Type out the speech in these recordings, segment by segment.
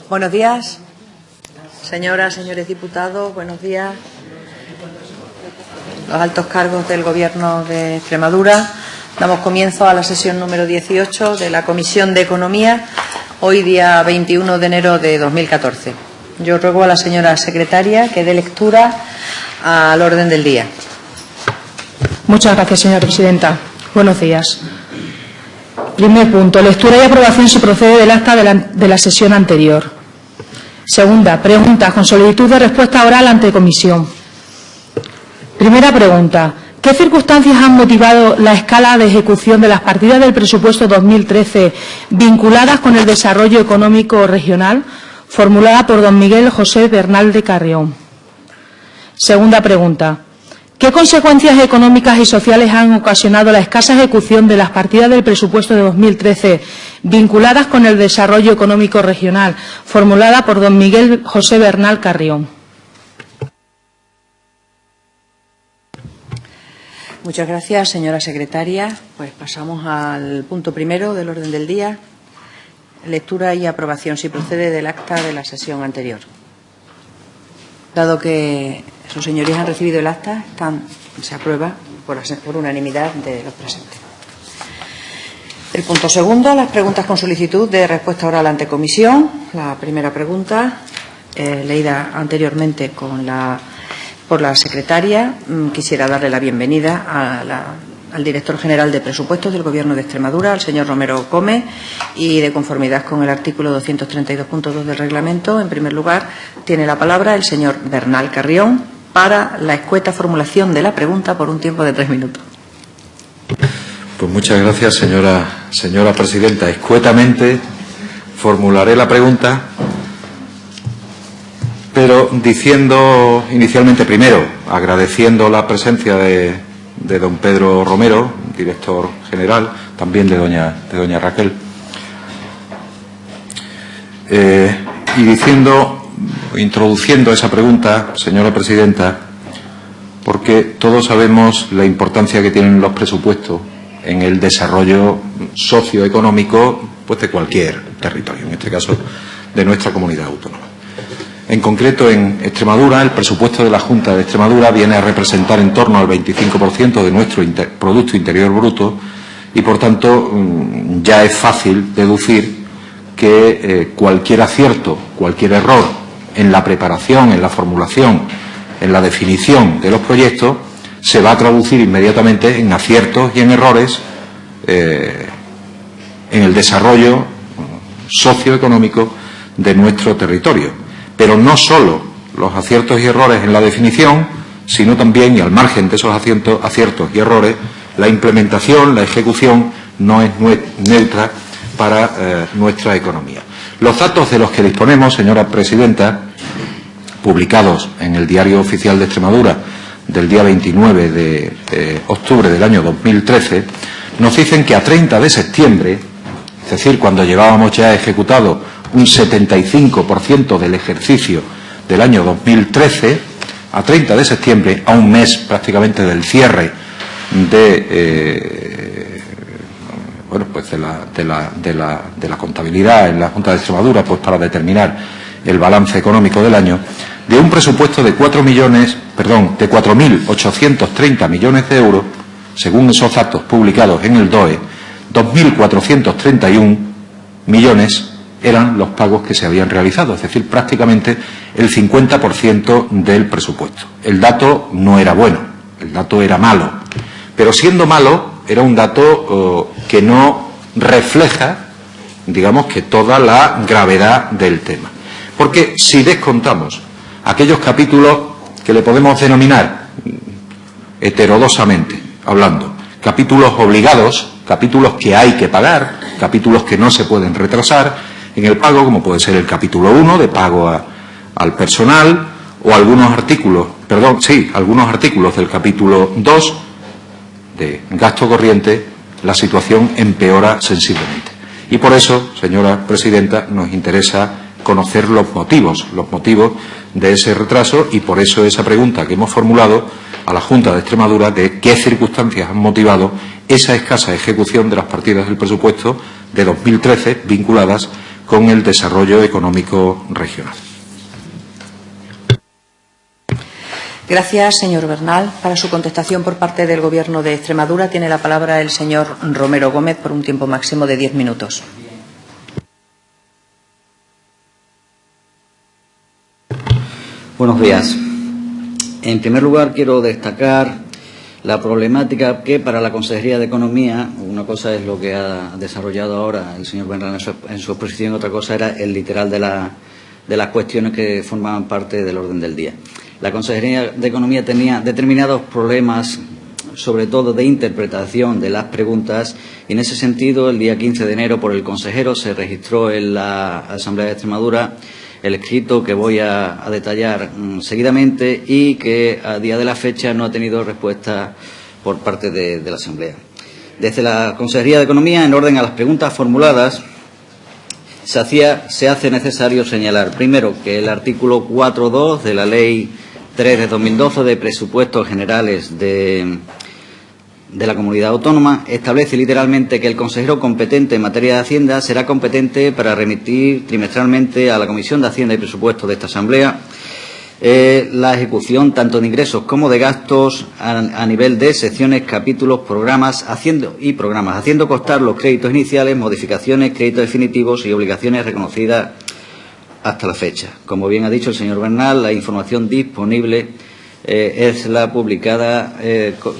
Buenos días, señoras, señores diputados. Buenos días, los altos cargos del Gobierno de Extremadura. Damos comienzo a la sesión número 18 de la Comisión de Economía, hoy día 21 de enero de 2014. Yo ruego a la señora secretaria que dé lectura al orden del día. Muchas gracias, señora presidenta. Buenos días. Primer punto, lectura y aprobación si procede del acta de la sesión anterior. Segunda, pregunta con solicitud de respuesta oral ante comisión. Primera pregunta, ¿qué circunstancias han motivado la escala de ejecución de las partidas del presupuesto 2013 vinculadas con el desarrollo económico regional? Formulada por don Miguel José Bernal de Carrión. Segunda pregunta, ¿qué consecuencias económicas y sociales han ocasionado la escasa ejecución de las partidas del presupuesto de 2013 vinculadas con el desarrollo económico regional? Formulada por don Miguel José Bernal Carrión. Muchas gracias, señora secretaria. Pues pasamos al punto primero del orden del día. Lectura y aprobación, si procede del acta de la sesión anterior. Dado que sus señorías han recibido el acta, se aprueba por unanimidad de los presentes. El punto segundo, las preguntas con solicitud de respuesta oral ante comisión. La primera pregunta, leída anteriormente por la secretaria. Quisiera darle la bienvenida al director general de presupuestos del Gobierno de Extremadura, al señor Romero Gómez, y de conformidad con el artículo 232.2 del reglamento, en primer lugar, tiene la palabra el señor Bernal Carrión para la escueta formulación de la pregunta por un tiempo de 3 minutos. Pues muchas gracias, señora presidenta. Escuetamente formularé la pregunta, pero diciendo inicialmente, primero, agradeciendo la presencia de don Pedro Romero, director general, también de doña Raquel, y introduciendo esa pregunta, señora presidenta, porque todos sabemos la importancia que tienen los presupuestos en el desarrollo socioeconómico, pues, de cualquier territorio, en este caso de nuestra comunidad autónoma. En concreto, en Extremadura, el presupuesto de la Junta de Extremadura viene a representar en torno al 25% de nuestro Producto Interior Bruto y, por tanto, ya es fácil deducir que cualquier acierto, cualquier error en la preparación, en la formulación, en la definición de los proyectos, se va a traducir inmediatamente en aciertos y en errores en el desarrollo socioeconómico de nuestro territorio. Pero no solo los aciertos y errores en la definición, sino también, y al margen de esos aciertos y errores, la implementación, la ejecución no es neutra para nuestra economía. Los datos de los que disponemos, señora presidenta, publicados en el Diario Oficial de Extremadura del día 29 de octubre del año 2013, nos dicen que a 30 de septiembre, es decir, cuando llevábamos ya ejecutado un 75% del ejercicio del año 2013, a 30 de septiembre, a un mes prácticamente del cierre de la contabilidad en la Junta de Extremadura, pues para determinar el balance económico del año, de un presupuesto de 4.830 millones de euros, según esos datos publicados en el DOE, 2.431 millones eran los pagos que se habían realizado, es decir, prácticamente el 50% del presupuesto. El dato no era bueno, el dato era malo, pero siendo malo era un dato que no refleja, digamos, que toda la gravedad del tema. Porque si descontamos aquellos capítulos que le podemos denominar, heterodosamente hablando, capítulos obligados, capítulos que hay que pagar, capítulos que no se pueden retrasar en el pago, como puede ser el capítulo 1 de pago al personal, o algunos artículos del capítulo 2 de gasto corriente, la situación empeora sensiblemente. Y por eso, señora presidenta, nos interesa conocer los motivos de ese retraso, y por eso esa pregunta que hemos formulado a la Junta de Extremadura de qué circunstancias han motivado esa escasa ejecución de las partidas del presupuesto de 2013 vinculadas con el desarrollo económico regional. Gracias, señor Bernal. Para su contestación por parte del Gobierno de Extremadura tiene la palabra el señor Romero Gómez por un tiempo máximo de 10 minutos. Buenos días. En primer lugar, quiero destacar la problemática que para la Consejería de Economía, una cosa es lo que ha desarrollado ahora el señor Bernal en su exposición, otra cosa era el literal de las cuestiones que formaban parte del orden del día. La Consejería de Economía tenía determinados problemas, sobre todo de interpretación de las preguntas, y en ese sentido, el día 15 de enero, por el consejero, se registró en la Asamblea de Extremadura el escrito que voy a detallar seguidamente y que a día de la fecha no ha tenido respuesta por parte de la Asamblea. Desde la Consejería de Economía, en orden a las preguntas formuladas, se hace necesario señalar, primero, que el artículo 4.2 de la Ley 3 de 2012 de Presupuestos Generales de la Comunidad Autónoma establece literalmente que el consejero competente en materia de Hacienda será competente para remitir trimestralmente a la Comisión de Hacienda y Presupuestos de esta Asamblea la ejecución tanto de ingresos como de gastos a nivel de secciones, capítulos, programas, haciendo constar los créditos iniciales, modificaciones, créditos definitivos y obligaciones reconocidas hasta la fecha. Como bien ha dicho el señor Bernal, la información disponible es la publicada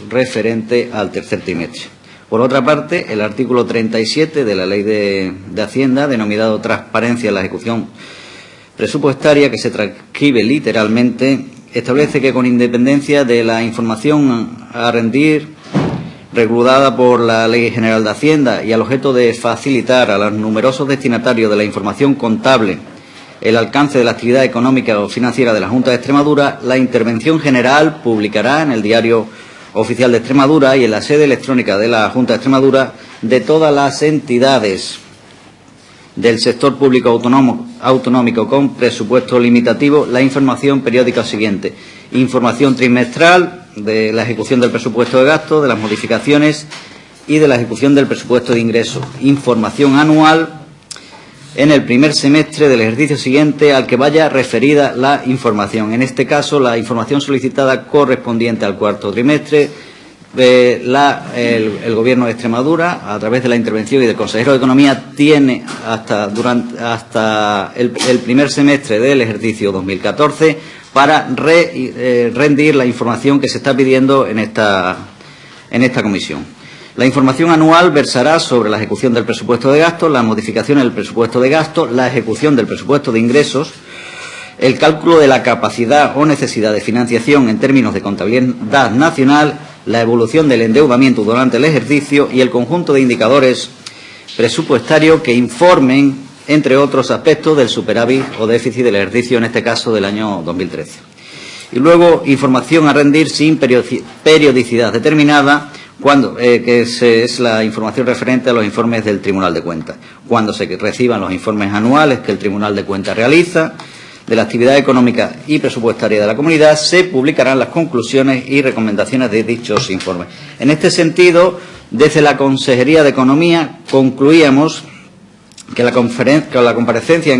referente al tercer trimestre. Por otra parte, el artículo 37 de la Ley de Hacienda, denominado Transparencia en la ejecución presupuestaria, que se transcribe literalmente, establece que con independencia de la información a rendir regulada por la Ley General de Hacienda y al objeto de facilitar a los numerosos destinatarios de la información contable el alcance de la actividad económica o financiera de la Junta de Extremadura, la Intervención General publicará en el Diario Oficial de Extremadura y en la sede electrónica de la Junta de Extremadura de todas las entidades del sector público autonómico con presupuesto limitativo la información periódica siguiente: información trimestral de la ejecución del presupuesto de gasto, de las modificaciones y de la ejecución del presupuesto de ingresos, información anual en el primer semestre del ejercicio siguiente al que vaya referida la información. En este caso, la información solicitada correspondiente al cuarto trimestre, el Gobierno de Extremadura, a través de la intervención y del consejero de Economía, tiene hasta el primer semestre del ejercicio 2014 para rendir la información que se está pidiendo en esta comisión. La información anual versará sobre la ejecución del presupuesto de gastos, las modificaciones del presupuesto de gastos, la ejecución del presupuesto de ingresos, el cálculo de la capacidad o necesidad de financiación en términos de contabilidad nacional, la evolución del endeudamiento durante el ejercicio y el conjunto de indicadores presupuestarios que informen, entre otros aspectos, del superávit o déficit del ejercicio, en este caso del año 2013. Y luego, información a rendir sin periodicidad determinada, que es la información referente a los informes del Tribunal de Cuentas. Cuando se reciban los informes anuales que el Tribunal de Cuentas realiza de la actividad económica y presupuestaria de la comunidad, se publicarán las conclusiones y recomendaciones de dichos informes. En este sentido, desde la Consejería de Economía concluíamos que la comparecencia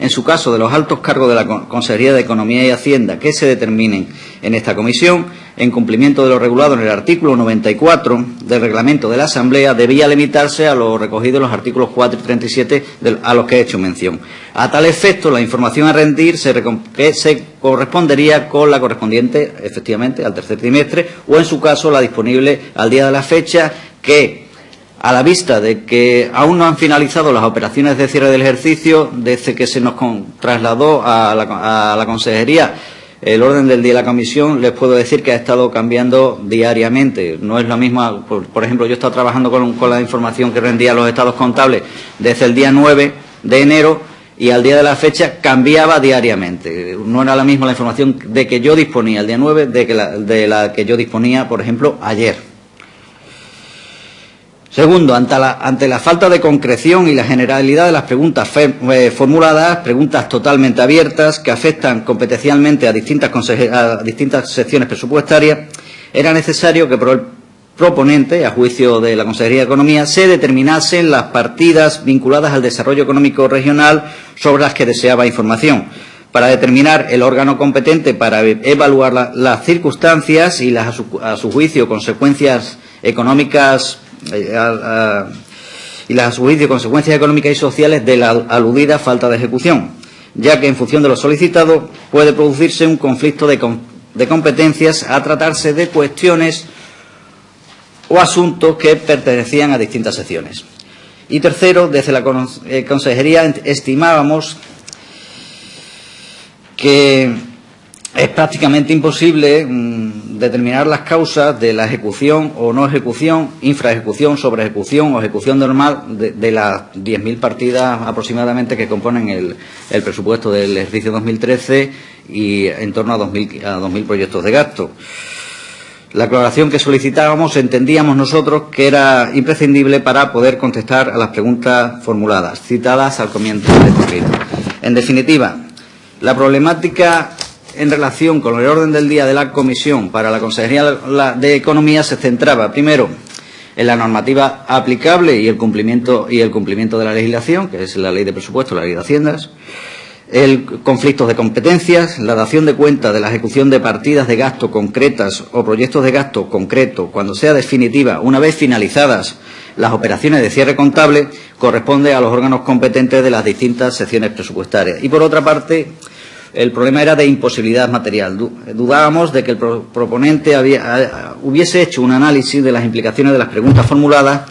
en su caso de los altos cargos de la Consejería de Economía y Hacienda que se determinen en esta comisión, en cumplimiento de lo regulado en el artículo 94 del reglamento de la Asamblea, debía limitarse a lo recogido en los artículos 4 y 37 a los que he hecho mención. A tal efecto, la información a rendir se correspondería con la correspondiente, efectivamente, al tercer trimestre, o en su caso la disponible al día de la fecha, que, a la vista de que aún no han finalizado las operaciones de cierre del ejercicio, desde que se nos trasladó a la Consejería el orden del día de la comisión, les puedo decir que ha estado cambiando diariamente. No es la misma, por ejemplo, yo he estado trabajando con la información que rendía los estados contables desde el día 9 de enero y al día de la fecha cambiaba diariamente. No era la misma la información de que yo disponía el día 9 de la que yo disponía, por ejemplo, ayer. Segundo, ante la falta de concreción y la generalidad de las preguntas formuladas, preguntas totalmente abiertas que afectan competencialmente a distintas secciones presupuestarias, era necesario que proponente, a juicio de la Consejería de Economía, se determinasen las partidas vinculadas al desarrollo económico regional sobre las que deseaba información, para determinar el órgano competente para evaluar las circunstancias y las, a su juicio, consecuencias económicas y sociales de la aludida falta de ejecución, ya que en función de lo solicitado puede producirse un conflicto de competencias a tratarse de cuestiones o asuntos que pertenecían a distintas secciones. Y tercero, desde la Consejería estimábamos que es prácticamente imposible determinar las causas de la ejecución o no ejecución, infraejecución, sobreejecución o ejecución normal de las 10.000 partidas aproximadamente que componen el presupuesto del ejercicio 2013 y en torno a 2.000 proyectos de gasto. La aclaración que solicitábamos entendíamos nosotros que era imprescindible para poder contestar a las preguntas formuladas, citadas al comienzo de este escrito. En definitiva, la problemática en relación con el orden del día de la Comisión para la Consejería de Economía se centraba, primero, en la normativa aplicable y el cumplimiento de la legislación, que es la Ley de Presupuestos, la Ley de Haciendas, el conflicto de competencias, la dación de cuenta de la ejecución de partidas de gasto concretas o proyectos de gasto concreto, cuando sea definitiva, una vez finalizadas las operaciones de cierre contable, corresponde a los órganos competentes de las distintas secciones presupuestarias. Y, por otra parte, el problema era de imposibilidad material. Dudábamos de que el proponente hubiese hecho un análisis de las implicaciones de las preguntas formuladas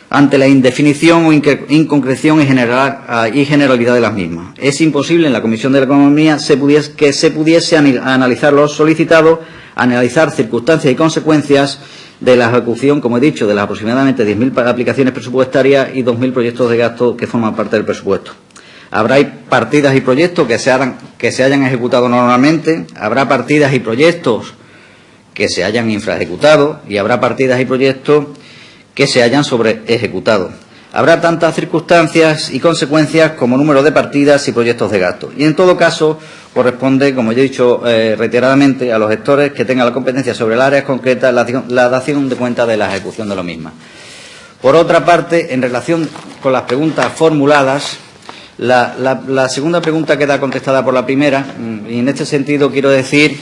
ante la indefinición o inconcreción y generalidad de las mismas. Es imposible en la Comisión de Economía que se pudiese analizar lo solicitado, analizar circunstancias y consecuencias de la ejecución, como he dicho, de las aproximadamente 10.000 aplicaciones presupuestarias y 2.000 proyectos de gasto que forman parte del presupuesto. Habrá partidas y proyectos que se hayan ejecutado normalmente, habrá partidas y proyectos que se hayan infraejecutado y habrá partidas y proyectos que se hayan sobreejecutado. Habrá tantas circunstancias y consecuencias como número de partidas y proyectos de gasto. Y en todo caso corresponde, como ya he dicho reiteradamente, a los gestores que tengan la competencia sobre el área concreta la dación de cuenta de la ejecución de lo misma. Por otra parte, en relación con las preguntas formuladas, la segunda pregunta queda contestada por la primera, y en este sentido quiero decir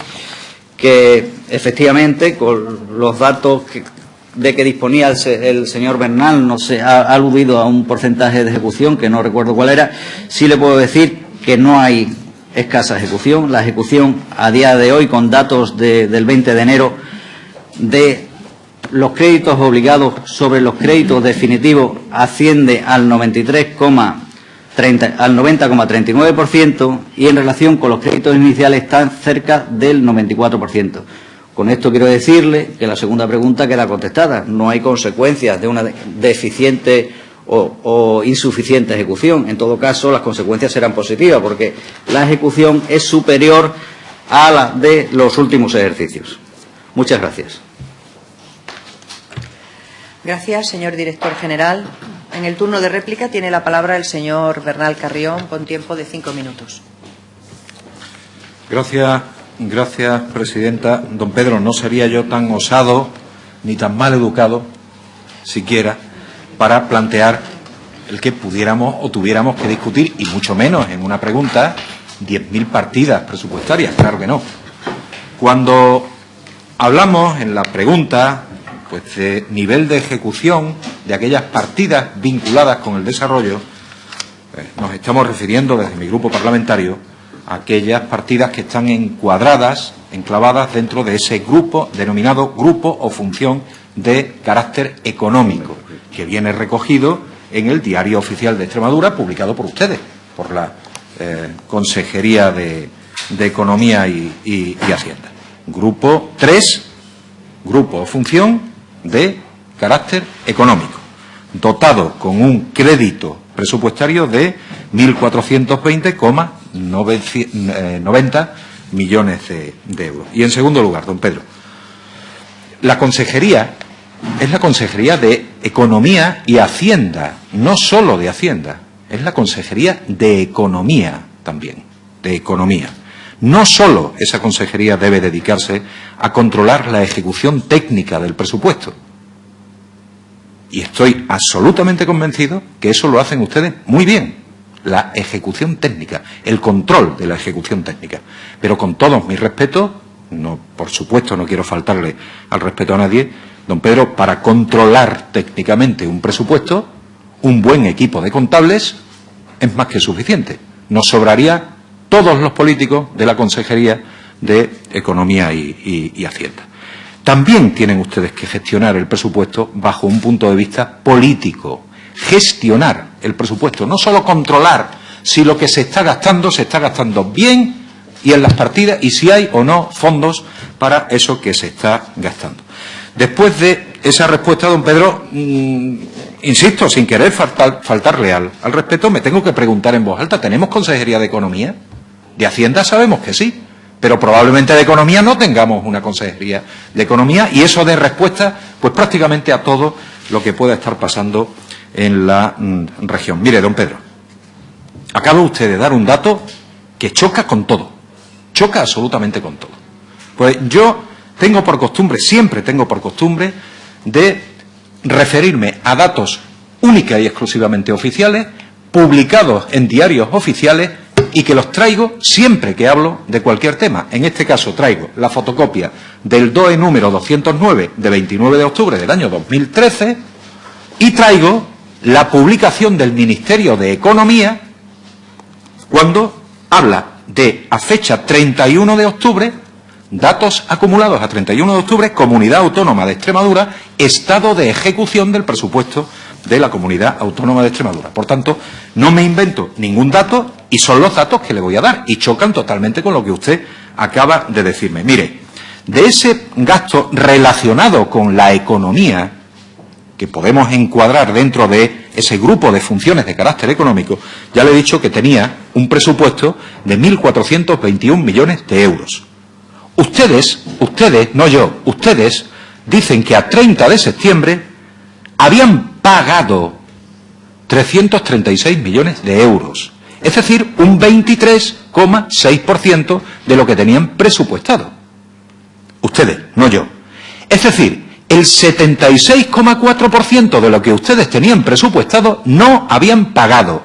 que efectivamente con los datos de que disponía el señor Bernal, no sé, ha aludido a un porcentaje de ejecución que no recuerdo cuál era. Sí le puedo decir que no hay escasa ejecución. La ejecución a día de hoy, con datos del 20 de enero, de los créditos obligados sobre los créditos definitivos asciende al 90,39% y en relación con los créditos iniciales están cerca del 94%. Con esto quiero decirle que la segunda pregunta queda contestada. No hay consecuencias de una deficiente o insuficiente ejecución. En todo caso, las consecuencias serán positivas porque la ejecución es superior a la de los últimos ejercicios. Muchas gracias. Gracias, señor director general. En el turno de réplica tiene la palabra el señor Bernal Carrión, con tiempo de 5 minutos. Gracias, presidenta. Don Pedro, no sería yo tan osado ni tan mal educado, siquiera, para plantear el que pudiéramos o tuviéramos que discutir, y mucho menos en una pregunta, 10.000 partidas presupuestarias. Claro que no. Cuando hablamos en la pregunta pues de nivel de ejecución de aquellas partidas vinculadas con el desarrollo, nos estamos refiriendo desde mi grupo parlamentario a aquellas partidas que están encuadradas, enclavadas dentro de ese grupo denominado grupo o función de carácter económico, que viene recogido en el Diario Oficial de Extremadura, publicado por ustedes, por la Consejería de Economía y Hacienda. Grupo 3, grupo o función de carácter económico, dotado con un crédito presupuestario de 1.420,90 millones de euros. Y en segundo lugar, don Pedro, la consejería es la Consejería de Economía y Hacienda, no solo de Hacienda, es la Consejería de Economía también, de Economía. No solo esa consejería debe dedicarse a controlar la ejecución técnica del presupuesto. Y estoy absolutamente convencido que eso lo hacen ustedes muy bien, la ejecución técnica, el control de la ejecución técnica. Pero con todos mis respetos, no, por supuesto no quiero faltarle al respeto a nadie, don Pedro, para controlar técnicamente un presupuesto, un buen equipo de contables es más que suficiente. Nos sobraría todos los políticos de la Consejería de Economía y Hacienda. También tienen ustedes que gestionar el presupuesto bajo un punto de vista político. Gestionar el presupuesto, no solo controlar si lo que se está gastando bien y en las partidas y si hay o no fondos para eso que se está gastando. Después de esa respuesta, don Pedro, insisto, sin querer faltarle al respeto, me tengo que preguntar en voz alta, ¿tenemos Consejería de Economía? De Hacienda sabemos que sí, pero probablemente de Economía no tengamos una Consejería de Economía y eso de respuesta pues prácticamente a todo lo que pueda estar pasando en la región. Mire, don Pedro, acaba usted de dar un dato que choca con todo, choca absolutamente con todo. Pues yo tengo por costumbre, siempre tengo por costumbre, de referirme a datos única y exclusivamente oficiales, publicados en diarios oficiales y que los traigo siempre que hablo de cualquier tema. En este caso traigo la fotocopia del DOE número 209 de 29 de octubre del año 2013 y traigo la publicación del Ministerio de Economía cuando habla de, a fecha 31 de octubre, datos acumulados a 31 de octubre, Comunidad Autónoma de Extremadura, estado de ejecución del presupuesto de la Comunidad Autónoma de Extremadura. Por tanto, no me invento ningún dato y son los datos que le voy a dar y chocan totalmente con lo que usted acaba de decirme. Mire, de ese gasto relacionado con la economía, que podemos encuadrar dentro de ese grupo de funciones de carácter económico, ya le he dicho que tenía un presupuesto de 1.421 millones de euros. Ustedes, no yo, ustedes dicen que a 30 de septiembre habían pagado 336 millones de euros, es decir, un 23,6% de lo que tenían presupuestado. Ustedes, no yo. Es decir, el 76,4% de lo que ustedes tenían presupuestado no habían pagado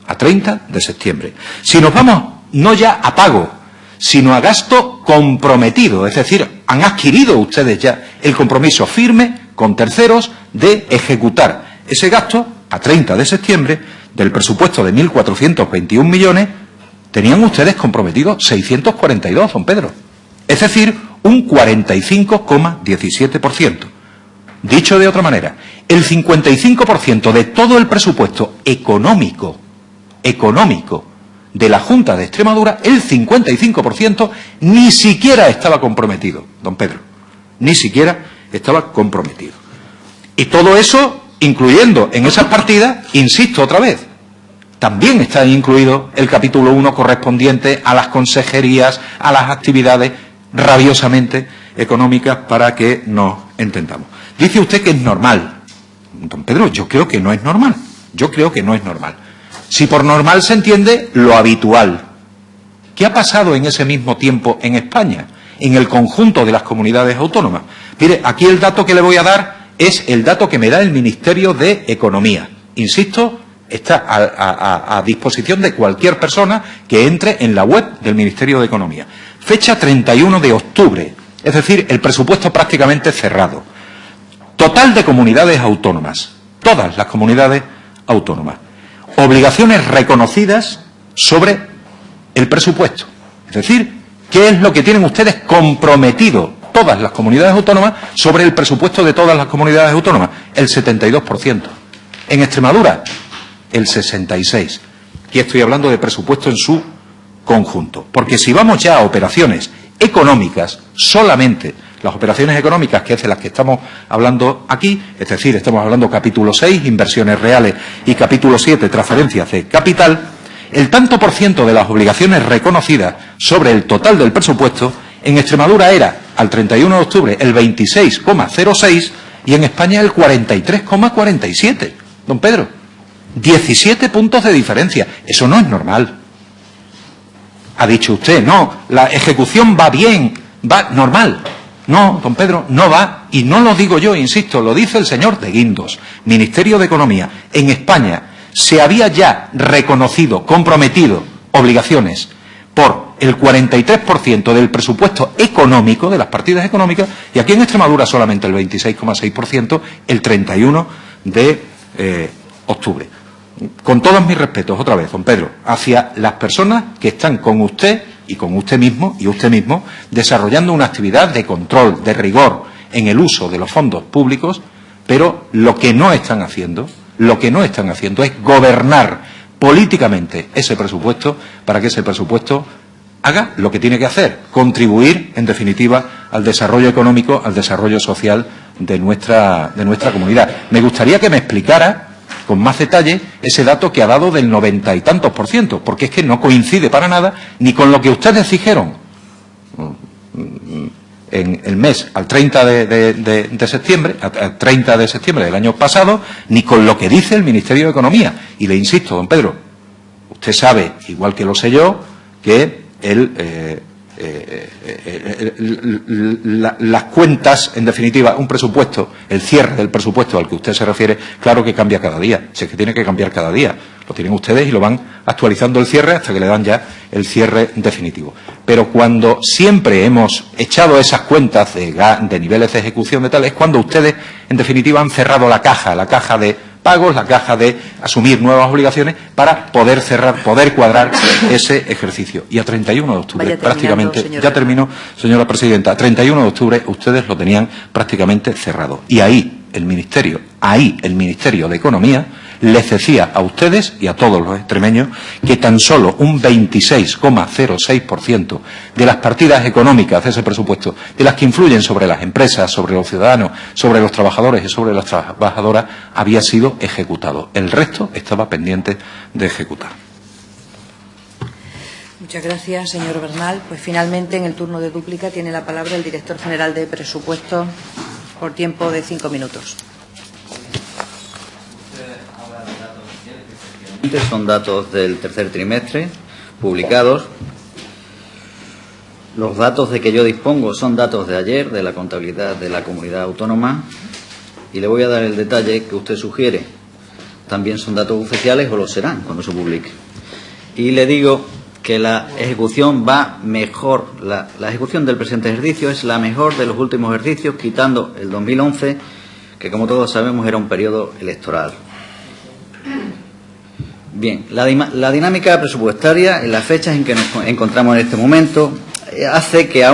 a 30 de septiembre. Si nos vamos no ya a pago, sino a gasto comprometido, es decir, han adquirido ustedes ya el compromiso firme con terceros de ejecutar ese gasto a 30 de septiembre del presupuesto de 1.421 millones, tenían ustedes comprometidos 642, don Pedro. Es decir, un 45,17%. Dicho de otra manera, el 55% de todo el presupuesto económico de la Junta de Extremadura, el 55% ni siquiera estaba comprometido, don Pedro. Ni siquiera estaba comprometido. Y todo eso, incluyendo en esas partidas, insisto otra vez, también está incluido el capítulo 1 correspondiente a las consejerías, a las actividades rabiosamente económicas para que nos entendamos. Dice usted que es normal. Don Pedro, yo creo que no es normal. Yo creo que no es normal. Si por normal se entiende lo habitual. ¿Qué ha pasado en ese mismo tiempo en España, en el conjunto de las comunidades autónomas? Mire, aquí el dato que le voy a dar es el dato que me da el Ministerio de Economía. Insisto, está a disposición de cualquier persona que entre en la web del Ministerio de Economía. Fecha 31 de octubre, es decir, el presupuesto prácticamente cerrado. Total de comunidades autónomas, todas las comunidades autónomas. Obligaciones reconocidas sobre el presupuesto. Es decir, ¿qué es lo que tienen ustedes comprometido todas las comunidades autónomas sobre el presupuesto de todas las comunidades autónomas? El 72%. En Extremadura, el 66%. Aquí estoy hablando de presupuesto en su conjunto. Porque si vamos ya a operaciones económicas, solamente las operaciones económicas, que es de las que estamos hablando aquí, es decir, estamos hablando capítulo 6, inversiones reales, y capítulo 7, transferencias de capital, el tanto por ciento de las obligaciones reconocidas sobre el total del presupuesto en Extremadura era, al 31 de octubre, el 26,06 y en España el 43,47. Don Pedro, 17 puntos de diferencia. Eso no es normal. Ha dicho usted, no, la ejecución va bien, va normal. No, don Pedro, no va, y no lo digo yo, insisto, lo dice el señor de Guindos, Ministerio de Economía. En España se había ya reconocido, comprometido obligaciones por el 43% del presupuesto económico, de las partidas económicas, y aquí en Extremadura solamente el 26,6% el 31 de octubre. Con todos mis respetos, otra vez, don Pedro, hacia las personas que están con usted y con usted mismo desarrollando una actividad de control, de rigor en el uso de los fondos públicos, pero lo que no están haciendo es gobernar políticamente ese presupuesto para que ese presupuesto haga lo que tiene que hacer, contribuir, en definitiva, al desarrollo económico, al desarrollo social de nuestra comunidad. Me gustaría que me explicara con más detalle ese dato que ha dado del 90 y tantos %, porque es que no coincide para nada ni con lo que ustedes dijeron en el mes al 30 de septiembre, al 30 de septiembre del año pasado, ni con lo que dice el Ministerio de Economía. Y le insisto, don Pedro, usted sabe, igual que lo sé yo, que las cuentas, en definitiva, un presupuesto, el cierre del presupuesto al que usted se refiere, claro que cambia cada día, si es que tiene que cambiar cada día. Lo tienen ustedes y lo van actualizando el cierre hasta que le dan ya el cierre definitivo. Pero cuando siempre hemos echado esas cuentas de niveles de ejecución de tal, es cuando ustedes, en definitiva, han cerrado la caja de pagos, la caja de asumir nuevas obligaciones para poder cerrar, poder cuadrar ese ejercicio. Y a 31 de octubre, prácticamente, ya termino, señora presidenta, a 31 de octubre ustedes lo tenían prácticamente cerrado. Y ahí el Ministerio de Economía les decía a ustedes y a todos los extremeños que tan solo un 26,06% de las partidas económicas de ese presupuesto, de las que influyen sobre las empresas, sobre los ciudadanos, sobre los trabajadores y sobre las trabajadoras, había sido ejecutado. El resto estaba pendiente de ejecutar. Muchas gracias, señor Bernal. Pues finalmente, en el turno de dúplica, tiene la palabra el director general de Presupuestos por tiempo de 5 minutos. Son datos del tercer trimestre publicados. Los datos de que yo dispongo son datos de ayer, de la contabilidad de la comunidad autónoma, y le voy a dar el detalle que usted sugiere. También son datos oficiales o lo serán cuando se publique. Y le digo que la ejecución va mejor, la ejecución del presente ejercicio es la mejor de los últimos ejercicios, quitando el 2011, que como todos sabemos era un periodo electoral. Bien, la dinámica presupuestaria en las fechas en que nos encontramos en este momento hace que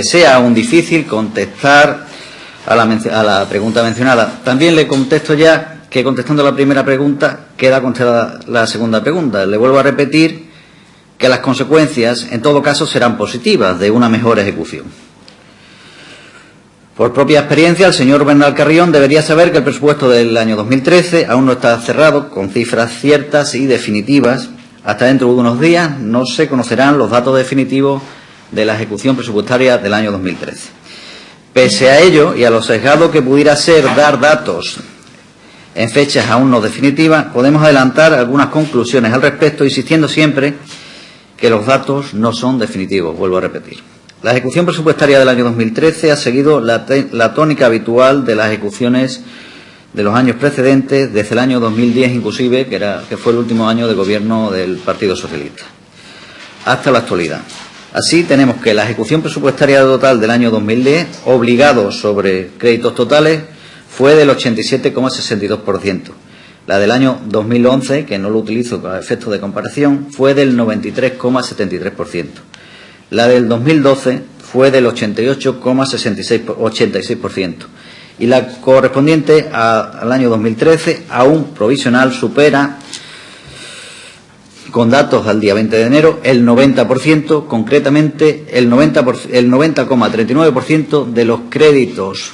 sea aún difícil contestar a la pregunta mencionada. También le contesto ya que, contestando la primera pregunta, queda contestada la segunda pregunta. Le vuelvo a repetir que las consecuencias, en todo caso, serán positivas de una mejor ejecución. Por propia experiencia, el señor Bernal Carrión debería saber que el presupuesto del año 2013 aún no está cerrado con cifras ciertas y definitivas. Hasta dentro de unos días no se conocerán los datos definitivos de la ejecución presupuestaria del año 2013. Pese a ello y a lo sesgado que pudiera ser dar datos en fechas aún no definitivas, podemos adelantar algunas conclusiones al respecto, insistiendo siempre que los datos no son definitivos, vuelvo a repetir. La ejecución presupuestaria del año 2013 ha seguido la tónica habitual de las ejecuciones de los años precedentes, desde el año 2010 inclusive, que fue el último año de gobierno del Partido Socialista, hasta la actualidad. Así, tenemos que la ejecución presupuestaria total del año 2010, obligado sobre créditos totales, fue del 87,62%. La del año 2011, que no lo utilizo para efectos de comparación, fue del 93,73%. La del 2012 fue del 88,86%. Y la correspondiente al año 2013, aún provisional, supera, con datos al día 20 de enero, el 90%, concretamente el 90,39% de los créditos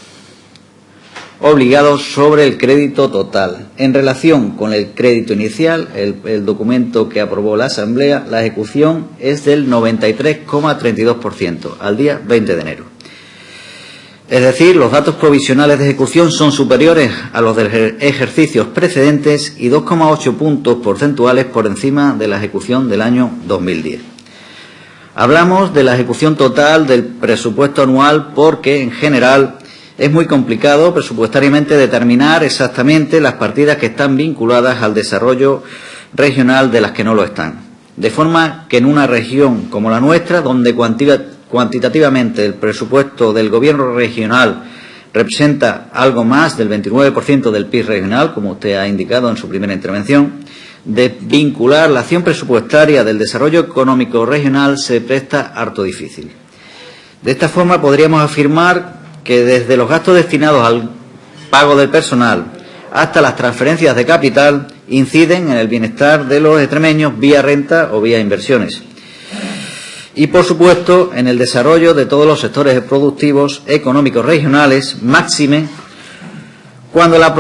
obligados sobre el crédito total. En relación con el crédito inicial, el documento que aprobó la Asamblea, la ejecución es del 93,32% al día 20 de enero. Es decir, los datos provisionales de ejecución son superiores a los de ejercicios precedentes y 2,8 puntos porcentuales por encima de la ejecución del año 2010. Hablamos de la ejecución total del presupuesto anual porque, en general, es muy complicado presupuestariamente determinar exactamente las partidas que están vinculadas al desarrollo regional de las que no lo están. De forma que en una región como la nuestra, donde cuantitativamente el presupuesto del Gobierno regional representa algo más del 29% del PIB regional, como usted ha indicado en su primera intervención, de vincular la acción presupuestaria del desarrollo económico regional se presta harto difícil. De esta forma podríamos afirmar que desde los gastos destinados al pago del personal hasta las transferencias de capital inciden en el bienestar de los extremeños vía renta o vía inversiones. Y, por supuesto, en el desarrollo de todos los sectores productivos económicos regionales, máxime cuando la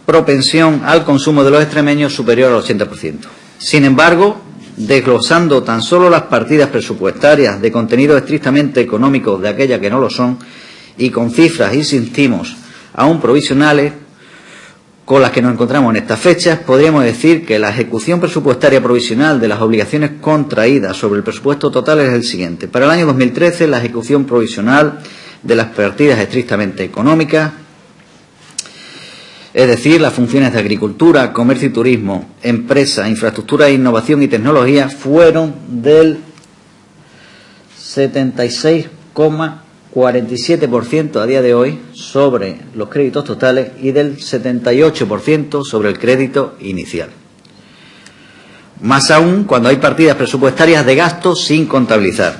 propensión al consumo de los extremeños superior al 80%. Sin embargo, desglosando tan solo las partidas presupuestarias de contenido estrictamente económico de aquellas que no lo son, y con cifras, insistimos, aún provisionales, con las que nos encontramos en estas fechas, podríamos decir que la ejecución presupuestaria provisional de las obligaciones contraídas sobre el presupuesto total es el siguiente. Para el año 2013, la ejecución provisional de las partidas estrictamente económicas, es decir, las funciones de agricultura, comercio y turismo, empresa, infraestructura, innovación y tecnología, fueron del 76,47% a día de hoy sobre los créditos totales y del 78% sobre el crédito inicial. Más aún cuando hay partidas presupuestarias de gasto sin contabilizar.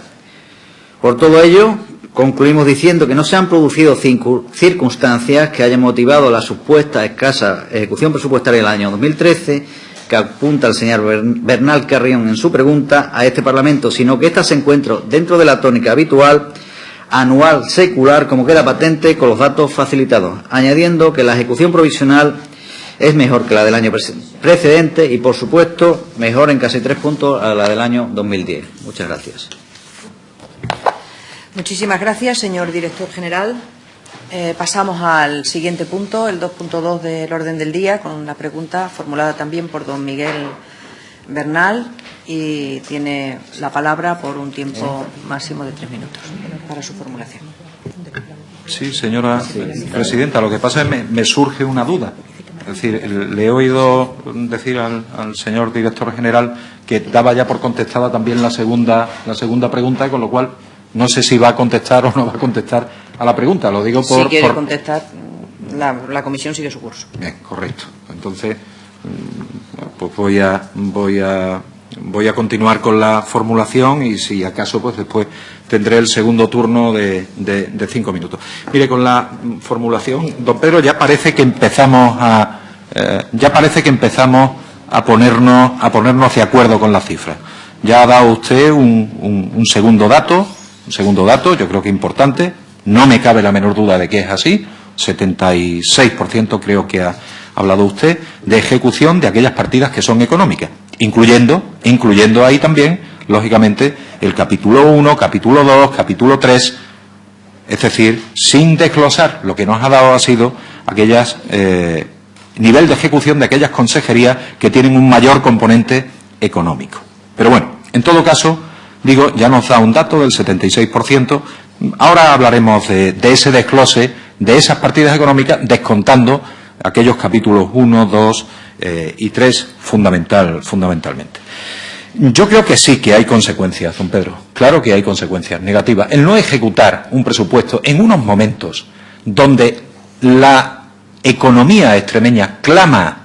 Por todo ello, concluimos diciendo que no se han producido circunstancias que hayan motivado la supuesta escasa ejecución presupuestaria del año 2013, que apunta el señor Bernal Carrión en su pregunta a este Parlamento, sino que ésta se encuentra dentro de la tónica habitual anual secular, como queda patente con los datos facilitados, añadiendo que la ejecución provisional es mejor que la del año precedente y, por supuesto, mejor en casi 3 puntos a la del año 2010. Muchas gracias. Muchísimas gracias, señor director general. Pasamos al siguiente punto, el 2.2 del orden del día, con la pregunta formulada también por don Miguel Bernal, y tiene la palabra por un tiempo máximo de 3 minutos para su formulación. Sí, señora presidenta, lo que pasa es que me surge una duda. Es decir, le he oído decir al señor director general que daba ya por contestada también la segunda pregunta, con lo cual no sé si va a contestar o no va a contestar a la pregunta. Lo digo por... Si quiere contestar, la comisión sigue su curso. Bien, correcto. Entonces, pues voy a continuar con la formulación y, si acaso, pues después tendré el segundo turno de 5 minutos. Mire, con la formulación, don Pedro, ya parece que empezamos a ponernos de acuerdo con las cifras. Ya ha dado usted un segundo dato, yo creo que importante. No me cabe la menor duda de que es así. 76% creo que ha hablado usted de ejecución de aquellas partidas que son económicas, incluyendo ahí también, lógicamente, el capítulo 1, capítulo 2, capítulo 3, es decir, sin desglosar. Lo que nos ha dado ha sido aquellas nivel de ejecución de aquellas consejerías que tienen un mayor componente económico. Pero bueno, en todo caso, digo, ya nos da un dato del 76%. Ahora hablaremos de ese desglose, de esas partidas económicas, descontando aquellos capítulos 1, 2 y 3 fundamentalmente. Yo creo que sí que hay consecuencias, don Pedro. Claro que hay consecuencias negativas. El no ejecutar un presupuesto en unos momentos donde la economía extremeña clama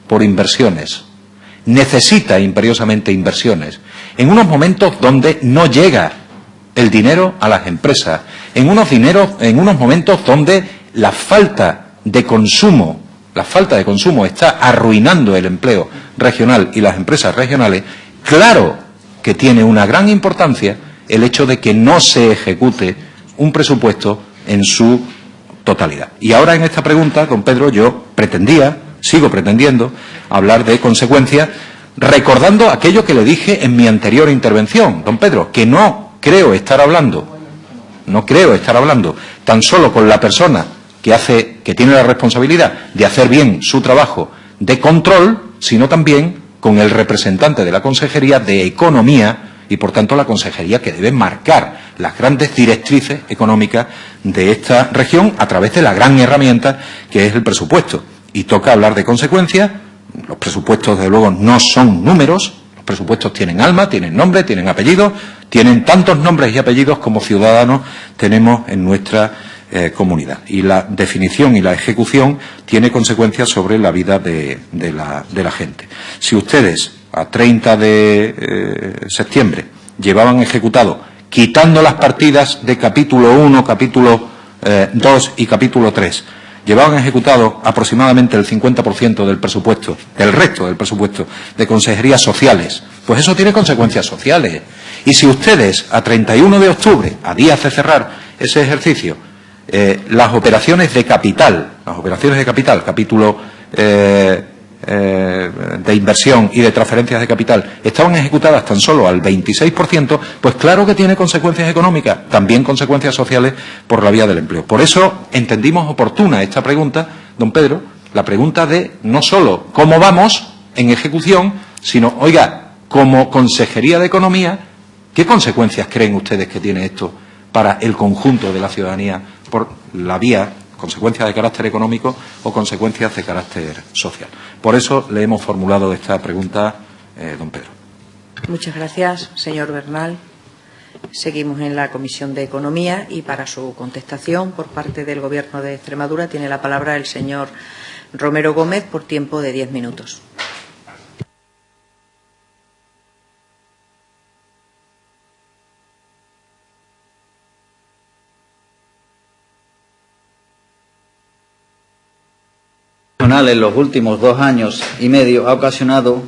por inversiones, necesita imperiosamente inversiones, en unos momentos donde no llega el dinero a las empresas, en unos momentos donde la falta de consumo está arruinando el empleo regional y las empresas regionales. Claro que tiene una gran importancia el hecho de que no se ejecute un presupuesto en su totalidad. Y ahora, en esta pregunta, don Pedro, yo sigo pretendiendo hablar de consecuencias, recordando aquello que le dije en mi anterior intervención, don Pedro, que no creo estar hablando tan solo con la persona que tiene la responsabilidad de hacer bien su trabajo de control, sino también con el representante de la Consejería de Economía y, por tanto, la consejería que debe marcar las grandes directrices económicas de esta región a través de la gran herramienta que es el presupuesto. Y toca hablar de consecuencias. Los presupuestos, desde luego, no son números. Los presupuestos tienen alma, tienen nombre, tienen apellidos, tienen tantos nombres y apellidos como ciudadanos tenemos en nuestra comunidad. Y la definición y la ejecución tiene consecuencias sobre la vida de la gente. Si ustedes, a 30 de septiembre, llevaban ejecutado, quitando las partidas de capítulo 1, capítulo 2 y capítulo 3, llevaban ejecutado aproximadamente el 50% del presupuesto, del resto del presupuesto de consejerías sociales, pues eso tiene consecuencias sociales. Y si ustedes, a 31 de octubre, a días de cerrar ese ejercicio, las operaciones de capital, capítulo de inversión y de transferencias de capital, estaban ejecutadas tan solo al 26%, pues claro que tiene consecuencias económicas, también consecuencias sociales por la vía del empleo. Por eso entendimos oportuna esta pregunta, don Pedro, la pregunta de no solo cómo vamos en ejecución, sino, oiga, como Consejería de Economía, ¿qué consecuencias creen ustedes que tiene esto para el conjunto de la ciudadanía por la vía, consecuencias de carácter económico o consecuencias de carácter social? Por eso le hemos formulado esta pregunta, don Pedro. Muchas gracias, señor Bernal. Seguimos en la Comisión de Economía y para su contestación por parte del Gobierno de Extremadura tiene la palabra el señor Romero Gómez por tiempo de 10 minutos. En los últimos 2 años y medio ha ocasionado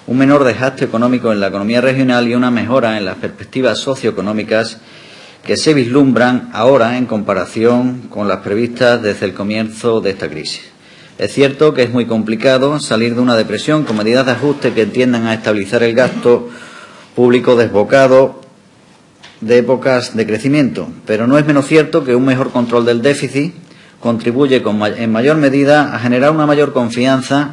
un menor desgaste económico en la economía regional y una mejora en las perspectivas socioeconómicas que se vislumbran ahora en comparación con las previstas desde el comienzo de esta crisis. Es cierto que es muy complicado salir de una depresión con medidas de ajuste que tiendan a estabilizar el gasto público desbocado de épocas de crecimiento, pero no es menos cierto que un mejor control del déficit contribuye en mayor medida a generar una mayor confianza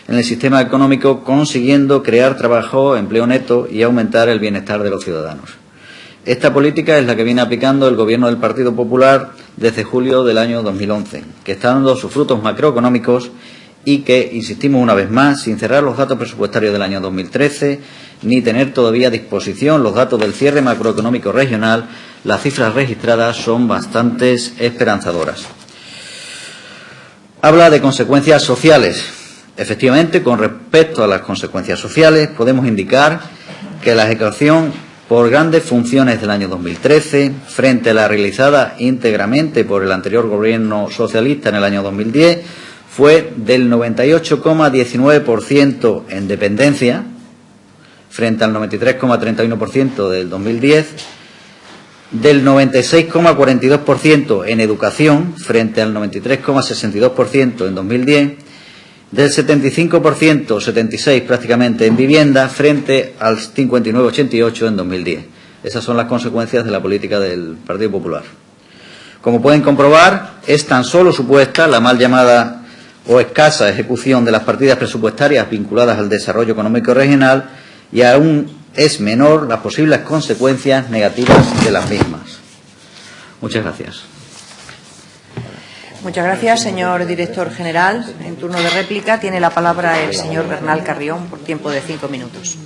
en el sistema económico, consiguiendo crear trabajo, empleo neto y aumentar el bienestar de los ciudadanos. Esta política es la que viene aplicando el Gobierno del Partido Popular desde julio del año 2011, que está dando sus frutos macroeconómicos y que, insistimos una vez más, sin cerrar los datos presupuestarios del año 2013, ni tener todavía a disposición los datos del cierre macroeconómico regional, las cifras registradas son bastante esperanzadoras. Habla de consecuencias sociales. Efectivamente, con respecto a las consecuencias sociales, podemos indicar que la ejecución por grandes funciones del año 2013, frente a la realizada íntegramente por el anterior Gobierno socialista en el año 2010, fue del 98,19% en dependencia, frente al 93,31% del 2010, del 96,42% en educación, frente al 93,62% en 2010, del 75%, 76% prácticamente en vivienda, frente al 59,88% en 2010. Esas son las consecuencias de la política del Partido Popular. Como pueden comprobar, es tan solo supuesta la mal llamada o escasa ejecución de las partidas presupuestarias vinculadas al desarrollo económico regional y aún es menor las posibles consecuencias negativas de las mismas. Muchas gracias. Muchas gracias, señor director general. En turno de réplica tiene la palabra el señor Bernal Carrión por tiempo de 5 minutos.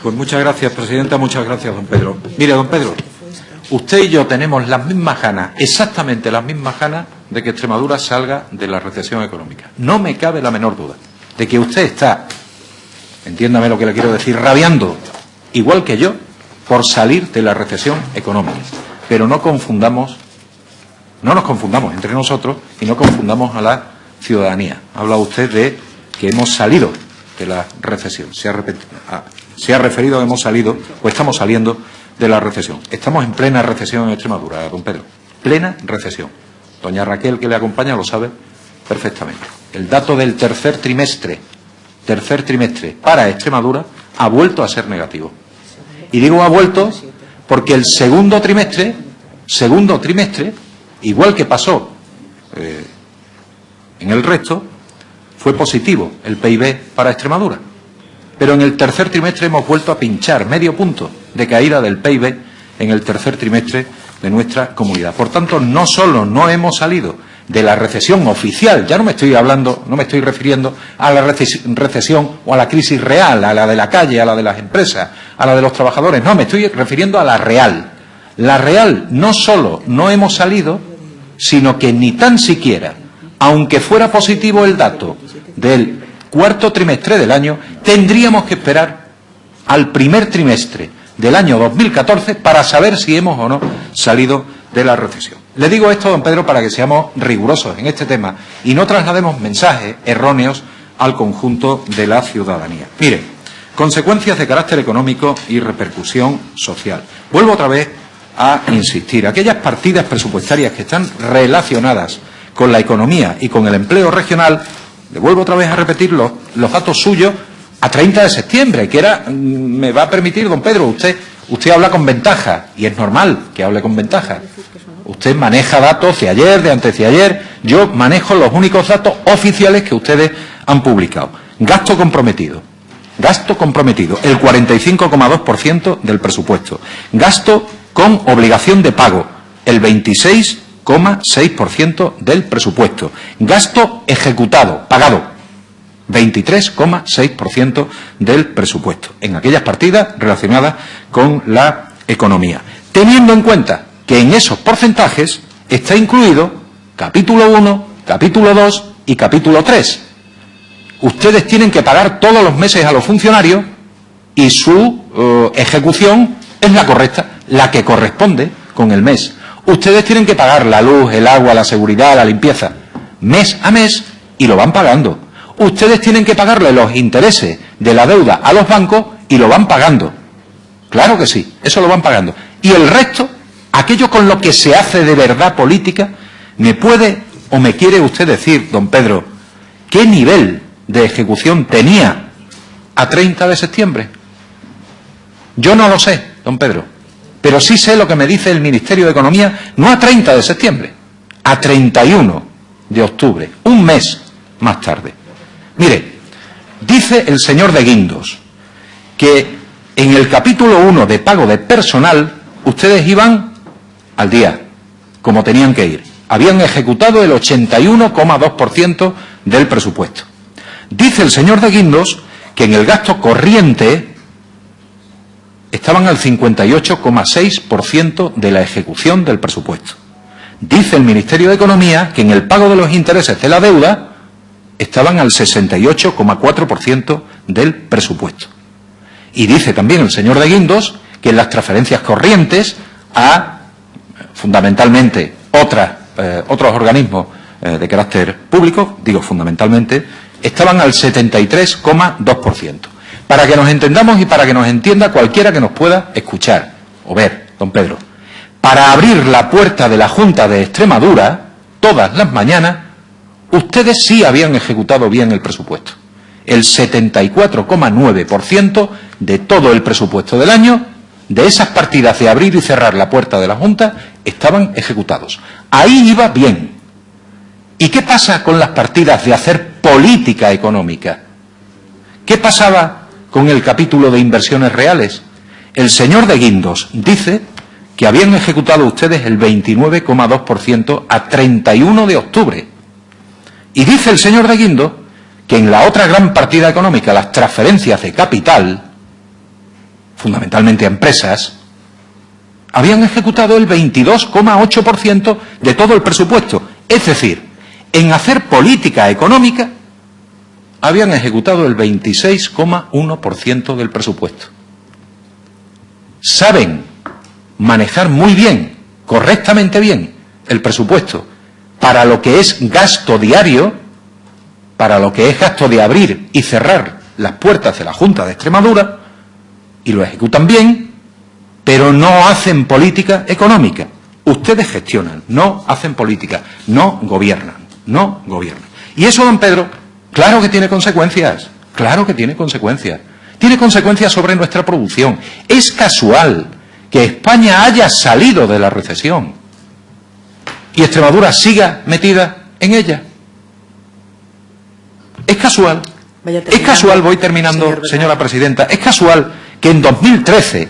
Pues muchas gracias, presidenta. Muchas gracias, don Pedro. Mire, don Pedro, usted y yo tenemos las mismas ganas, exactamente las mismas ganas, de que Extremadura salga de la recesión económica. No me cabe la menor duda de que usted está, entiéndame lo que le quiero decir, rabiando, igual que yo, por salir de la recesión económica. Pero no nos confundamos entre nosotros y no confundamos a la ciudadanía. Habla usted de que hemos salido de la recesión. Se ha referido a que hemos salido o estamos saliendo de la recesión. Estamos en plena recesión en Extremadura, don Pedro. Plena recesión. Doña Raquel, que le acompaña, lo sabe perfectamente. El dato del tercer trimestre para Extremadura ha vuelto a ser negativo. Y digo ha vuelto porque el segundo trimestre, igual que pasó en el resto, fue positivo el PIB para Extremadura. pero en el tercer trimestre hemos vuelto a pinchar medio punto de caída del PIB en el tercer trimestre de nuestra comunidad. Por tanto, no solo no hemos salido de la recesión oficial, ya no me estoy refiriendo a la recesión o a la crisis real, a la de la calle, a la de las empresas, a la de los trabajadores, no, me estoy refiriendo a la real. La real no solo no hemos salido, sino que ni tan siquiera, aunque fuera positivo el dato del cuarto trimestre del año, tendríamos que esperar al primer trimestre del año 2014 para saber si hemos o no salido de la recesión. Le digo esto, don Pedro, para que seamos rigurosos en este tema y no traslademos mensajes erróneos al conjunto de la ciudadanía. Mire, consecuencias de carácter económico y repercusión social. Vuelvo otra vez a insistir. Aquellas partidas presupuestarias que están relacionadas con la economía y con el empleo regional, le vuelvo otra vez a repetir los datos suyos a 30 de septiembre, que era, me va a permitir, don Pedro, usted habla con ventaja, y es normal que hable con ventaja. Usted maneja datos de ayer, de antes de ayer, yo manejo los únicos datos oficiales que ustedes han publicado. Gasto comprometido, el 45,2% del presupuesto. Gasto con obligación de pago, el 26,6% del presupuesto. Gasto ejecutado, pagado, 23,6% del presupuesto, en aquellas partidas relacionadas con la economía. Teniendo en cuenta que en esos porcentajes está incluido capítulo 1, capítulo 2 y capítulo 3. Ustedes tienen que pagar todos los meses a los funcionarios y su ejecución es la correcta, la que corresponde con el mes. Ustedes tienen que pagar la luz, el agua, la seguridad, la limpieza, mes a mes, y lo van pagando. Ustedes tienen que pagarle los intereses de la deuda a los bancos y lo van pagando. Claro que sí, eso lo van pagando. Y el resto, aquello con lo que se hace de verdad política, ¿me puede o me quiere usted decir, don Pedro, qué nivel de ejecución tenía a 30 de septiembre? Yo no lo sé, don Pedro, pero sí sé lo que me dice el Ministerio de Economía, no a 30 de septiembre, a 31 de octubre, un mes más tarde. Mire, dice el señor de Guindos que en el capítulo 1 de pago de personal ustedes iban al día, como tenían que ir. Habían ejecutado el 81,2% del presupuesto. Dice el señor de Guindos que en el gasto corriente estaban al 58,6% de la ejecución del presupuesto. Dice el Ministerio de Economía que en el pago de los intereses de la deuda estaban al 68,4% del presupuesto. Y dice también el señor de Guindos que en las transferencias corrientes a, fundamentalmente, otros organismos de carácter público, digo fundamentalmente, estaban al 73,2%. Para que nos entendamos y para que nos entienda cualquiera que nos pueda escuchar o ver, don Pedro, para abrir la puerta de la Junta de Extremadura todas las mañanas, ustedes sí habían ejecutado bien el presupuesto. El 74,9% de todo el presupuesto del año, de esas partidas de abrir y cerrar la puerta de la Junta, estaban ejecutados. Ahí iba bien. ¿Y qué pasa con las partidas de hacer política económica? ¿Qué pasaba con el capítulo de inversiones reales? El señor de Guindos dice que habían ejecutado ustedes el 29,2% a 31 de octubre. Y dice el señor de Guindos que en la otra gran partida económica, las transferencias de capital, fundamentalmente a empresas, habían ejecutado el 22,8% de todo el presupuesto. Es decir, en hacer política económica habían ejecutado el 26,1% del presupuesto. Saben manejar muy bien, correctamente bien, el presupuesto para lo que es gasto diario, para lo que es gasto de abrir y cerrar las puertas de la Junta de Extremadura, y lo ejecutan bien, pero no hacen política económica. Ustedes gestionan, no hacen política, no gobiernan. Y eso, don Pedro, claro que tiene consecuencias, claro que tiene consecuencias. Tiene consecuencias sobre nuestra producción. Es casual que España haya salido de la recesión y Extremadura siga metida en ella. Es casual. Es casual, voy terminando, señora presidenta, es casual que en 2013,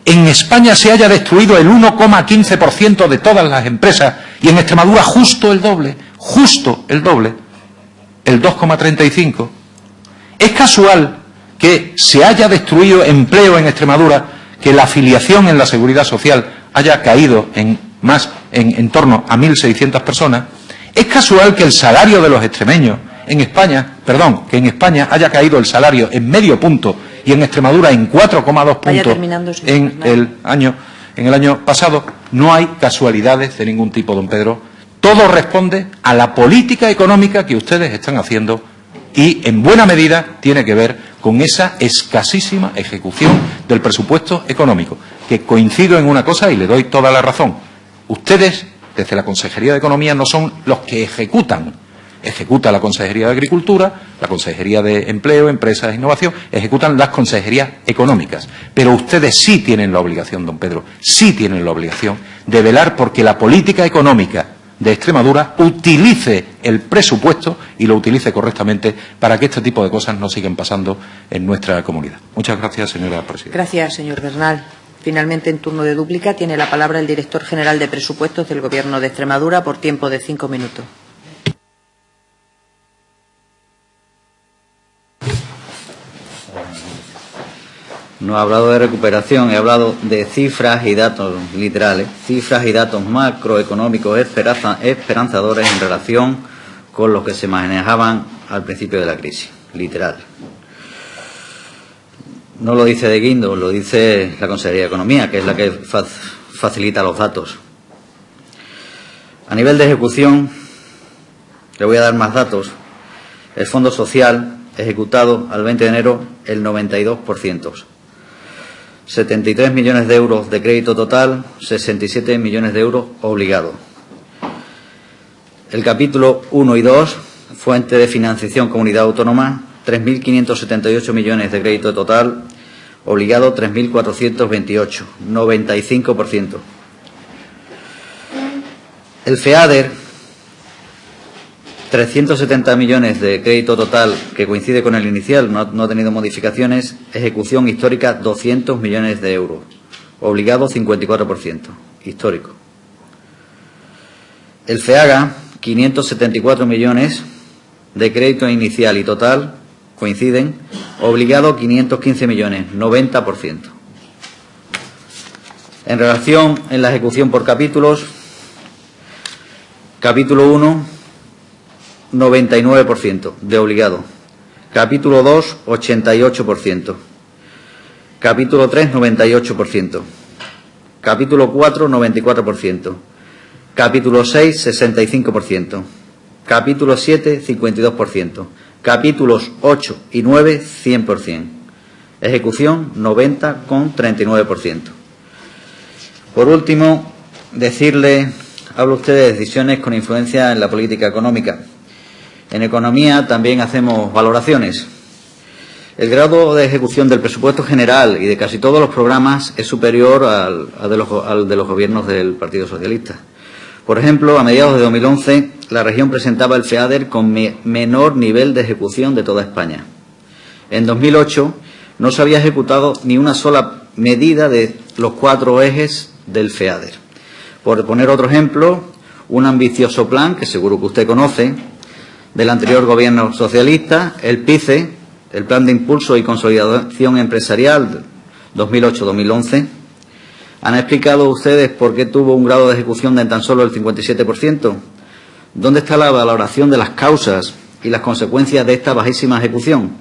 en España se haya destruido el 1,15% de todas las empresas y en Extremadura justo el doble, el 2,35%. Es casual que se haya destruido empleo en Extremadura, que la afiliación en la Seguridad Social haya caído en torno a 1.600 personas. Es casual que el salario de los extremeños en España, que en España haya caído el salario en medio punto y en Extremadura en 4,2 puntos en el año pasado. No hay casualidades de ningún tipo, don Pedro. Todo responde a la política económica que ustedes están haciendo y, en buena medida, tiene que ver con esa escasísima ejecución del presupuesto económico, que coincido en una cosa y le doy toda la razón. Ustedes, desde la Consejería de Economía, no son los que ejecutan. Ejecuta la Consejería de Agricultura, la Consejería de Empleo, Empresas e Innovación, ejecutan las consejerías económicas. Pero ustedes sí tienen la obligación, don Pedro, sí tienen la obligación de velar porque la política económica de Extremadura utilice el presupuesto y lo utilice correctamente para que este tipo de cosas no sigan pasando en nuestra comunidad. Muchas gracias, señora presidenta. Gracias, señor Bernal. Finalmente, en turno de dúplica, tiene la palabra el director general de Presupuestos del Gobierno de Extremadura por tiempo de 5 minutos. No he hablado de recuperación, he hablado de cifras y datos literales, cifras y datos macroeconómicos esperanzadores en relación con los que se manejaban al principio de la crisis, literal. No lo dice de guindo, lo dice la Consejería de Economía, que es la que facilita los datos. A nivel de ejecución, le voy a dar más datos. El Fondo Social ejecutado al 20 de enero el 92%. 73 millones de euros de crédito total, 67 millones de euros obligados. El capítulo 1 y 2, fuente de financiación comunidad autónoma, 3.578 millones de crédito total, obligado 3.428, 95%. El FEADER, 370 millones de crédito total, que coincide con el inicial, no ha tenido modificaciones, ejecución histórica 200 millones de euros, obligado 54%, histórico. El FEAGA, 574 millones de crédito inicial y total, coinciden, obligado 515 millones, 90%. En relación en la ejecución por capítulos, capítulo 1, 99% de obligado. Capítulo 2, 88%. Capítulo 3, 98%. Capítulo 4, 94%. Capítulo 6, 65%. Capítulo 7, 52%. Capítulos 8 y 9, 100%. Ejecución 90,39%. Por último, habla usted de decisiones con influencia en la política económica. En economía también hacemos valoraciones. El grado de ejecución del presupuesto general y de casi todos los programas es superior al de los gobiernos del Partido Socialista. Por ejemplo, a mediados de 2011, la región presentaba el FEADER con menor nivel de ejecución de toda España. En 2008 no se había ejecutado ni una sola medida de los 4 ejes del FEADER. Por poner otro ejemplo, un ambicioso plan, que seguro que usted conoce, del anterior gobierno socialista, el PICE, el Plan de Impulso y Consolidación Empresarial 2008-2011. ¿Han explicado ustedes por qué tuvo un grado de ejecución de tan solo el 57%? ¿Dónde está la valoración de las causas y las consecuencias de esta bajísima ejecución?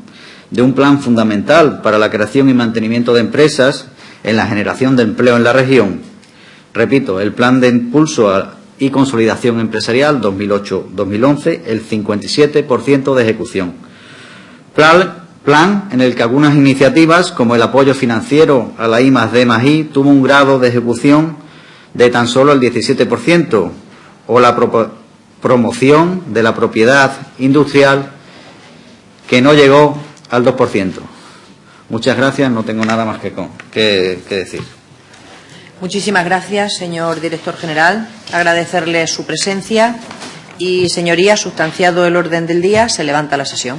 De un plan fundamental para la creación y mantenimiento de empresas en la generación de empleo en la región. Repito, el Plan de Impulso y Consolidación Empresarial 2008-2011, el 57% de ejecución. Plan en el que algunas iniciativas, como el apoyo financiero a la I+D+I, tuvo un grado de ejecución de tan solo el 17%, o la promoción de la propiedad industrial, que no llegó al 2%. Muchas gracias, no tengo nada más que decir. Muchísimas gracias, señor director general. Agradecerle su presencia Y, señorías, sustanciado el orden del día, se levanta la sesión.